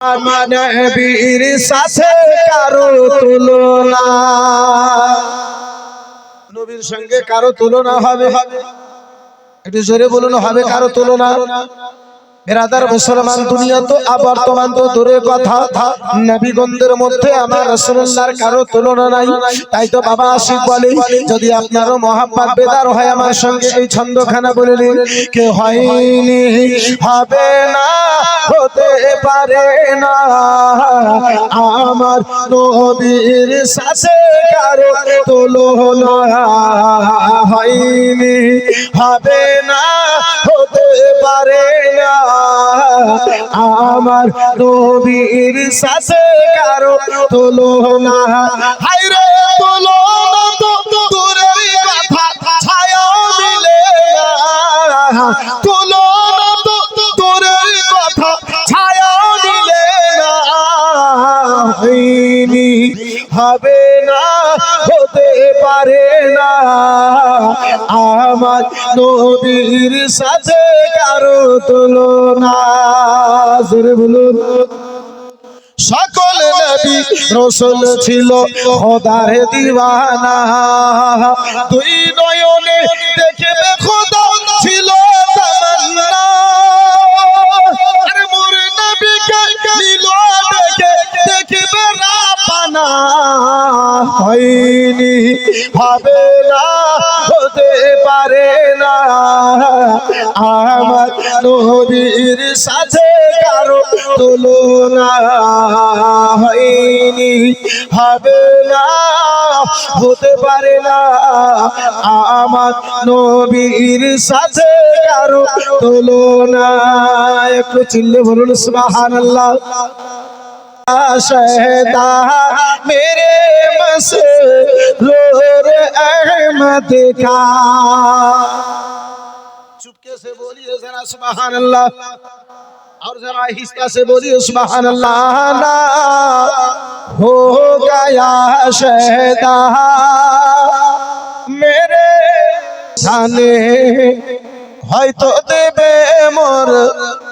আমার নবীর সাথে কারো তুলনা, নবীর সঙ্গে কারো তুলনা হবে? একটু জোরে বলুন, হবে কারো তুলনা? বেরাদার মুসলমান, দুনিয়া তো বর্তমান তো দূরের কথা, নবীগণদের মধ্যে আমার রাসূলুল্লাহর কারো তুলনা নাই। তাই তো বাবা আশিক বলে, যদি আপনারও মহাব্বত বেদার হয় আমার সঙ্গে এই ছন্দখানা বলে নিন। কে হয়নি, হবে না, হতে পারে না, আমার নবীর সাথে কারো তুলনা। হয়নি, হবে না, হতে পারে না, আমার নবীর সাথে কারো তুলনা। হায়রে তুলনা তো দূরের কথা, ছায়াও মিলে না। তুলনা তো দূরের কথা, ছায়াও মিলে না। হয়নি, হবে না, হতে পারে না, আমার নবীর সাথে কারো তুলনা। জোরে বলুন। সকল নবী রাসূল ছিল খোদার দিওয়ানা, দুই নয়নে দেখবে খোদা ছিল তামান্না। আর মোর নবীকে নিল দেখে দেখবে রাব্বানা। হয়নি, হবে না, হতে পারে না, আমার নবীর সাথে কারো তুলনা। হয়নি, হবে না, হতে পারে না, আমার নবীর সাথে কারো তুলনা। একটু চিল্লে বলুন সুবহানাল্লাহ। शहदा मेरे मसरूर अहमद का। चुपके से बोलिए जरा सुभान अल्लाह, और जरा आहिस्ता से बोलिए सुभान अल्लाह। ना हो गया शहदा मेरे जाने, হয়তো দেবে মোর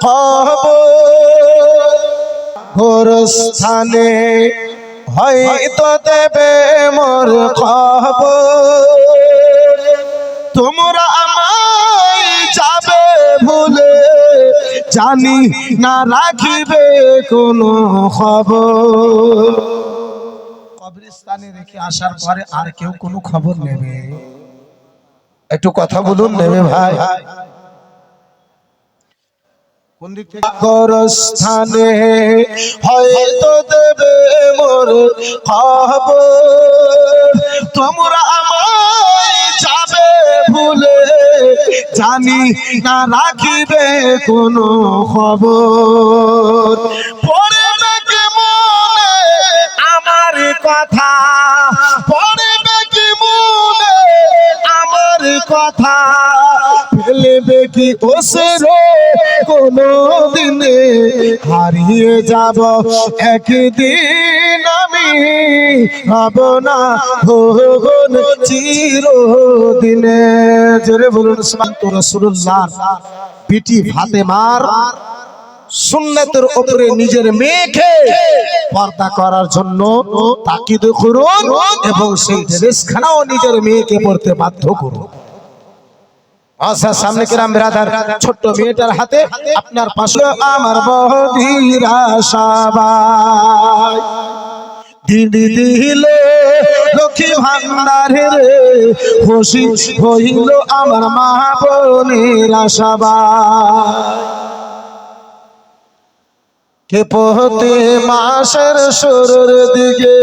খবর, গোরস্থানে হয়তো দেবে মোর খবর। তোমরা আমায় যাবে ভুলে, জানি না রাখিবে কোনো খবর। কবরস্থানে রেখে আসার পরে আর কেউ কোনো খবর নেবে? একটু কথা বলুন, নেবে ভাই? কোন দিক থেকে? গোরস্থানে হয়তো দেবে মোর খবর, তোমরা আমায় যাবে ভুলে, জানি না রাখিবে কোনো খবর। পড়বে কি মনে আমার কথা, পড়বে কি মনে আমার কথা, ফেলবে কি ওসরে কোনো দিনে, হারিয়ে যাব একদিন আমি, হব না ভুবন চিরদিনে। জোরে বলুন সুবহানাল্লাহ। রাসূলুল্লাহ বিটি ফাতেমার সুন্নতের উপরে নিজের মেয়েকে পর্দা করার জন্য তাকিদ করুন, এবং সেই ড্রেসখানাও নিজের মেয়েকে পরতে বাধ্য করুন। আচ্ছা, সামনে কিরাম ব্রাদার, ছোট্ট মেয়েটার হাতে আপনার পাশে আমার বহিরা সবাই দিদি দিল লক্ষ্মী ভান্ডারে রে, খুশি হইল আমার মা বোনেরা সবাই। কে প্রতি মাসের শুরুর দিকে